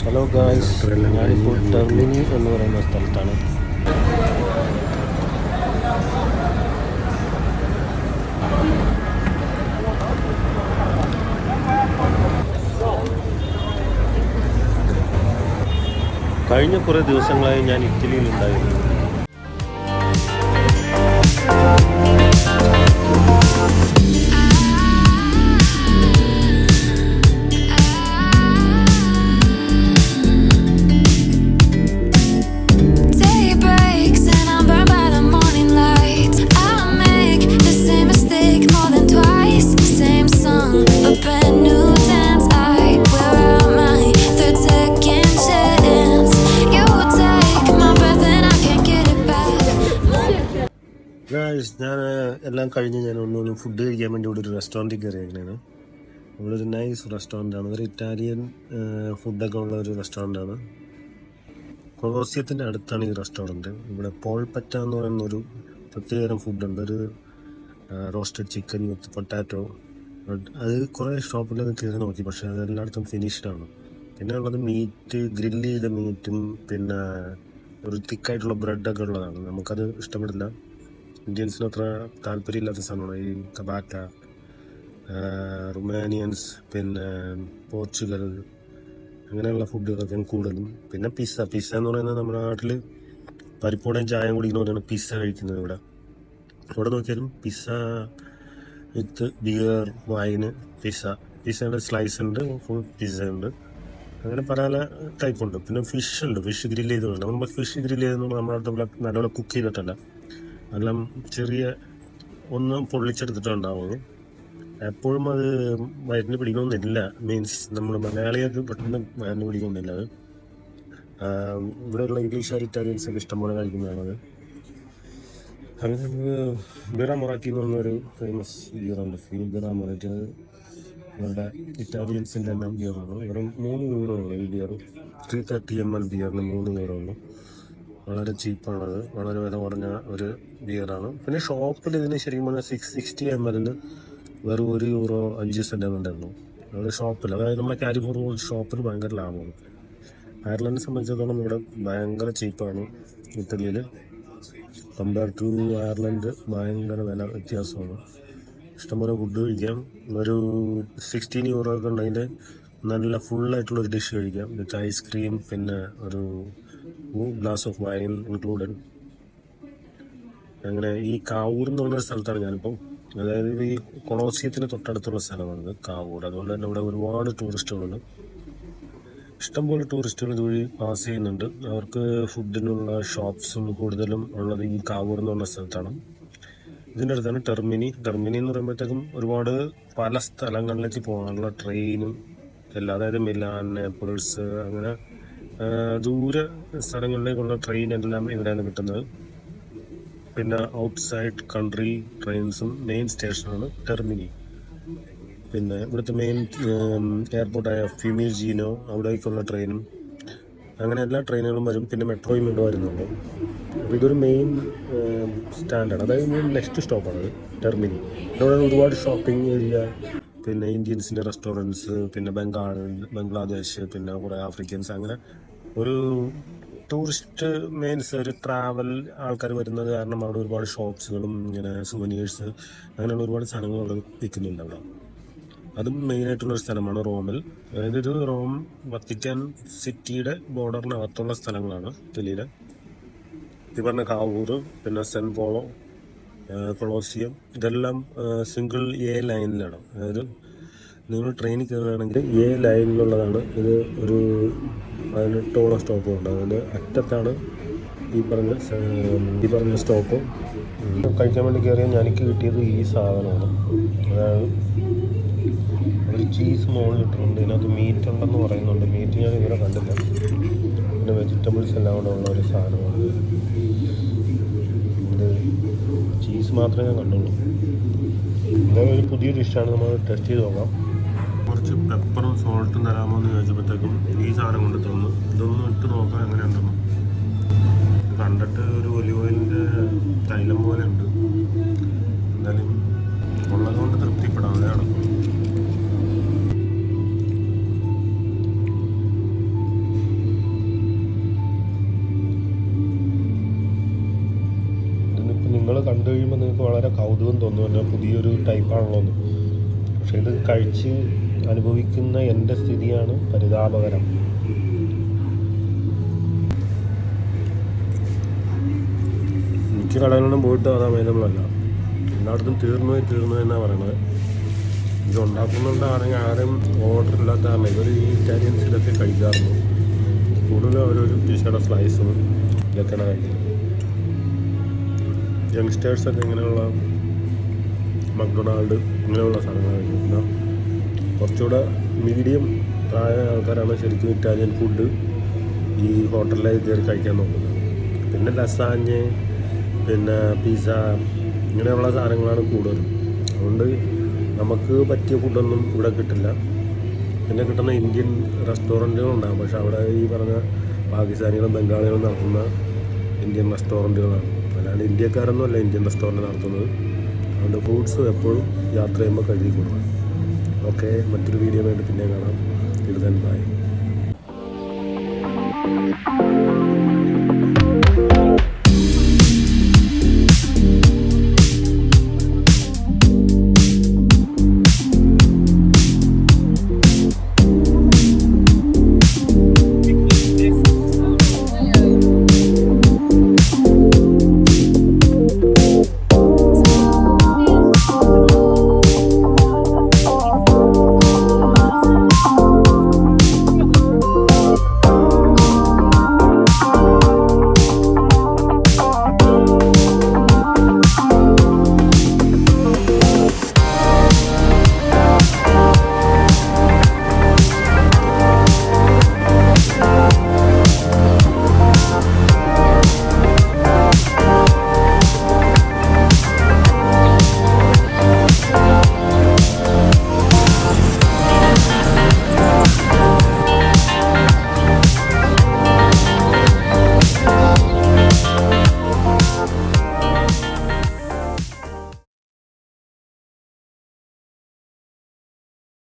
Hello guys, ഞാനിപ്പോൾ ടെർമിനി എന്ന് പറയുന്ന സ്ഥലത്താണ്. കഴിഞ്ഞ കുറേ ദിവസങ്ങളായി ഞാൻ ഇറ്റലിയിലുണ്ടായിരുന്നു. ഞാൻ എല്ലാം കഴിഞ്ഞ് ഞാൻ ഒന്നൊന്ന് ഫുഡ് കഴിക്കാൻ വേണ്ടി ഇവിടെ ഒരു റെസ്റ്റോറൻറ്റിൽ കയറിയേക്കണേന്. ഇവിടെ ഒരു നൈസ് റെസ്റ്റോറൻ്റാണ്. ഒരു ഇറ്റാലിയൻ ഫുഡൊക്കെ ഉള്ള ഒരു റെസ്റ്റോറൻ്റാണ്. കൊളോസിയത്തിൻ്റെ അടുത്താണ് ഈ റെസ്റ്റോറൻറ്റ്. ഇവിടെ പോൾപറ്റ എന്ന് പറയുന്ന ഒരു പ്രത്യേകതരം ഫുഡുണ്ട്. ഒരു റോസ്റ്റഡ് ചിക്കൻ വിത്ത് പൊട്ടാറ്റോ. അത് കുറേ ഷോപ്പിലൊക്കെ കയറി നോക്കി, പക്ഷേ അതെല്ലായിടത്തും ഫിനിഷ്ഡാണ്. പിന്നെ ഉള്ളത് മീറ്റ്, ഗ്രില്ല് ചെയ്ത മീറ്റും പിന്നെ ഒരു തിക്കായിട്ടുള്ള ബ്രെഡൊക്കെ ഉള്ളതാണ്. നമുക്കത് ഇഷ്ടപ്പെടില്ല. ഇന്ത്യൻസിന് അത്ര താല്പര്യമില്ലാത്ത സാധനമാണ് ഈ കബാറ്റ. റുമാനിയൻസ്, പിന്നെ പോർച്ചുഗൽ, അങ്ങനെയുള്ള ഫുഡുകളൊക്കെയാണ് കൂടുതലും. പിന്നെ പിസ്സ എന്ന് പറയുന്നത് നമ്മുടെ നാട്ടിൽ പരിപ്പോടെയും ചായം കുടിക്കുന്നവരാണ് പിസ്സ കഴിക്കുന്നത്. ഇവിടെ നോക്കിയാലും പിസ്സ വിത്ത് ബിയർ, വൈന്, പിസ്സയുടെ സ്ലൈസ് ഉണ്ട്, ഫുൾ പിസ്സ ഉണ്ട്. അങ്ങനെ പല ടൈപ്പുണ്ട്. പിന്നെ ഫിഷ് ഉണ്ട്, ഫിഷ് ഗ്രില്ല് ചെയ്തുകൊണ്ട്. നമ്മൾ ഫിഷ് ഗ്രില്ല് ചെയ്തെന്ന് നമ്മുടെ അടുത്ത് നല്ലപോലെ കുക്ക് ചെയ്തിട്ടല്ല, എല്ലാം ചെറിയ ഒന്ന് പൊള്ളിച്ചെടുത്തിട്ടുണ്ടാവുള്ളൂ. എപ്പോഴും അത് വയറ്റിന് പിടിക്കണമെന്നില്ല. മീൻസ് നമ്മൾ മലയാളികൾക്ക് പെട്ടെന്ന് വയറിന് പിടിക്കണമെന്നില്ല. അത് ഇവിടെയുള്ള ഇംഗ്ലീഷ് ഇറ്റാലിയൻസൊക്കെ ഇഷ്ടംപോലെ കഴിക്കുന്നതാണത്. അങ്ങനെ നമുക്ക് ബിറ മൊറാറ്റി എന്ന് പറഞ്ഞൊരു ഫേമസ് ബിയറുണ്ട്, ബിറ മൊറാറ്റി. അത് ഇവരുടെ ഇറ്റാലിയൻസിൻ്റെ എല്ലാം ബിയറാണ്. ഇവിടെ 3 യൂറോയുള്ളൂ ഈ ബിയർ. 330 ml ബിയറിന് 3 യൂറോയുള്ളൂ. വളരെ ചീപ്പാണത്, വളരെ വില കുറഞ്ഞ ഒരു ബിയറാണ്. പിന്നെ ഷോപ്പിൽ ഇതിന് ശരിക്കും പറഞ്ഞാൽ 660 ml വെറും €1.05 ഉണ്ടായിരുന്നു. അവിടെ ഷോപ്പിൽ, അതായത് നമ്മുടെ കാരിഫോർ ഷോപ്പിൽ ഭയങ്കര ലാഭമാണ്. അയർലൻഡിനെ സംബന്ധിച്ചിടത്തോളം ഇവിടെ ഭയങ്കര ചീപ്പാണ്. ഇറ്റലിയിൽ കമ്പയർ ടു അയർലൻഡ് ഭയങ്കര വില വ്യത്യാസമാണ്. ഇഷ്ടംപോലെ ഫുഡ് കഴിക്കാം. ഒരു €16 ഒക്കെ ഉണ്ടെങ്കിൽ നല്ല ഫുള്ളായിട്ടുള്ളൊരു ഡിഷ് കഴിക്കാം, വിത്ത് ഐസ്ക്രീം, പിന്നെ ഒരു ഗ്ലാസ് ഓഫ് വൈൻ ഇൻക്ലൂഡഡ്. അങ്ങനെ ഈ കാവൂർ എന്ന് പറഞ്ഞൊരു സ്ഥലത്താണ് ഞാനിപ്പം. അതായത് ഈ കൊളോസിയത്തിന് തൊട്ടടുത്തുള്ള സ്ഥലമാണിത് കാവൂർ. അതുകൊണ്ട് തന്നെ ഇവിടെ ഒരുപാട് ടൂറിസ്റ്റുകളുണ്ട്. ഇഷ്ടംപോലെ ടൂറിസ്റ്റുകൾ ഇതുവഴി പാസ് ചെയ്യുന്നുണ്ട്. അവർക്ക് ഫുഡിനുള്ള ഷോപ്സും കൂടുതലും ഉള്ളത് ഈ കാവൂർ എന്ന് പറഞ്ഞ സ്ഥലത്താണ്. ഇതിൻ്റെ അടുത്താണ് ടെർമിനി എന്ന് പറയുമ്പോഴത്തേക്കും ഒരുപാട് പല സ്ഥലങ്ങളിലേക്ക് പോകാനുള്ള ട്രെയിനും എല്ലാം, അതായത് മിലാൻ, നേപ്പിൾസ്, അങ്ങനെ ദൂര സ്ഥലങ്ങളിലേക്കുള്ള ട്രെയിൻ എല്ലാം ഇവിടെയാണ് കിട്ടുന്നത്. പിന്നെ ഔട്ട്സൈഡ് കൺട്രി ട്രെയിൻസും മെയിൻ സ്റ്റേഷനാണ് ടെർമിനി. പിന്നെ ഇവിടുത്തെ മെയിൻ എയർപോർട്ടായ ഫിമിജീനോ, അവിടേക്കുള്ള ട്രെയിനും അങ്ങനെ എല്ലാ ട്രെയിനുകളും വരും. പിന്നെ മെട്രോയും ഇവിടെ വരുന്നുണ്ട്. അപ്പോൾ ഇതൊരു മെയിൻ സ്റ്റാൻഡാണ്, അതായത് നെക്സ്റ്റ് സ്റ്റോപ്പാണത് ടെർമിനി. ഇവിടെ ഒരുപാട് ഷോപ്പിംഗ് ഏരിയ, പിന്നെ ഇന്ത്യൻസിൻ്റെ റെസ്റ്റോറൻറ്റ്സ്, പിന്നെ ബംഗ്ലാദേശ്, പിന്നെ കുറേ ആഫ്രിക്കൻസ്, അങ്ങനെ ഒരു ടൂറിസ്റ്റ് മീൻസ് ഒരു ട്രാവൽ ആൾക്കാർ വരുന്നത് കാരണം അവിടെ ഒരുപാട് ഷോപ്സുകളും ഇങ്ങനെ സുവനീഴ്സ് അങ്ങനെയുള്ള ഒരുപാട് സാധനങ്ങൾ അവിടെ വിൽക്കുന്നുണ്ട് അവിടെ. അതും മെയിനായിട്ടുള്ളൊരു സ്ഥലമാണ് റോമിൽ. അതായത് ഇത് റോം വത്തിക്കാൻ സിറ്റിയുടെ ബോർഡറിനകത്തുള്ള സ്ഥലങ്ങളാണ് ഇറ്റലിയിലെ. ഈ പറഞ്ഞ കാവൂർ, പിന്നെ സെൻറ്റ് പോളോ, കൊളോസിയം, ഇതെല്ലാം സിംഗിൾ എ ലൈനിലാണ്. അതായത് നിങ്ങൾ ട്രെയിനിൽ കയറുകയാണെങ്കിൽ എ ലൈനിലുള്ളതാണ്. ഇത് ഒരു 18ഓളം സ്റ്റോപ്പുണ്ട്. അതിൻ്റെ അറ്റത്താണ് ഈ പറഞ്ഞ സ്റ്റോപ്പ്. കഴിക്കാൻ വേണ്ടി കയറിയാൽ എനിക്ക് കിട്ടിയത് ഈ സാധനമാണ്. അതായത് ഒരു ചീസ് മോൾ ഇട്ടിട്ടുണ്ട്. ഇതിനകത്ത് മീറ്റ് ഉണ്ടെന്ന് പറയുന്നുണ്ട്. മീറ്റ് ഞാൻ ഇതുവരെ കണ്ടില്ല. പിന്നെ വെജിറ്റബിൾസ് എല്ലാം കൂടെ ഉള്ള ഒരു സാധനമാണ്. ഇത് ചീസ് മാത്രമേ ഞാൻ കണ്ടുള്ളൂ. ഇതൊരു പുതിയ ഡിഷാണ്, നമ്മൾ ടെസ്റ്റ് ചെയ്ത് നോക്കാം. കുറച്ച് പെപ്പറും സോൾട്ടും തരാമോ എന്ന് ചോദിച്ചപ്പോഴത്തേക്കും ഈ സാധനം കൊണ്ട് തന്നു. ഇതൊന്നും ഇട്ട് നോക്കാം എങ്ങനെയുണ്ടെന്ന്. കണ്ടിട്ട് ഒരു ഒലിവ് ഓയിലിൻ്റെ തൈലം പോലെ ഉണ്ട്. എന്തായാലും ഉള്ളതുകൊണ്ട് തൃപ്തിപ്പെടാതെ നടക്കും. കണ്ടു കഴിയുമ്പോൾ നിങ്ങൾക്ക് വളരെ കൗതുകം തോന്നും, എന്നാൽ പുതിയൊരു ടൈപ്പാണല്ലോ എന്ന്. പക്ഷെ ഇത് കഴിച്ച് അനുഭവിക്കുന്ന എൻ്റെ സ്ഥിതിയാണ് പരിതാപകരം. എനിക്ക് കടകളിലും പോയിട്ട് അത് അവൈലബിൾ അല്ല, എല്ലായിടത്തും തീർന്നു എന്നാണ് പറയണത്. ഇത് ഉണ്ടാക്കുന്നുണ്ടാണെങ്കിൽ ആരും ഓർഡർ ഇല്ലാത്ത കാരണം ഇവർ ഈ ഇറ്റാലിയൻസ് ഇതൊക്കെ കഴിക്കാറുള്ളൂ. കൂടുതലും അവരൊരു പിസയുടെ സ്ലൈസും ഇതൊക്കെയാണ് കഴിക്കുന്നത്. യങ്സ്റ്റേഴ്സൊക്കെ ഇങ്ങനെയുള്ള മക്ഡൊണാൾഡ് ഇങ്ങനെയുള്ള സാധനങ്ങൾ കഴിക്കുന്നത്. കുറച്ചുകൂടെ മീഡിയം പ്രായ ആൾക്കാരാണ് ശരിക്കും ഇറ്റാലിയൻ ഫുഡ് ഈ ഹോട്ടലിൽ കയറി കഴിക്കാൻ നോക്കുന്നത്. പിന്നെ ലസാഞ്ഞ്, പിന്നെ പിസ്സ, ഇങ്ങനെയുള്ള സാധനങ്ങളാണ് കൂടുതലും. അതുകൊണ്ട് നമുക്ക് പറ്റിയ ഫുഡൊന്നും ഇവിടെ കിട്ടില്ല. പിന്നെ കിട്ടുന്ന ഇന്ത്യൻ റെസ്റ്റോറൻറ്റുകളുണ്ടാകും, പക്ഷെ അവിടെ ഈ പറഞ്ഞ പാകിസ്ഥാനികളും ബംഗാളികളും നടത്തുന്ന ഇന്ത്യൻ റെസ്റ്റോറൻറ്റുകളാണ്. അല്ലാണ്ട് ഇന്ത്യക്കാരൊന്നും അല്ല ഇന്ത്യൻ റെസ്റ്റോറൻറ്റ് നടത്തുന്നത്. അതുകൊണ്ട് ഫ്രൂട്ട്സ് എപ്പോഴും യാത്ര ചെയ്യുമ്പോൾ കഴുകി കൊടുക്കണം. ഓക്കെ, മറ്റൊരു വീഡിയോ വേണ്ടി പിന്നെ കാണാം. ഇത് തന്നെ ബൈ.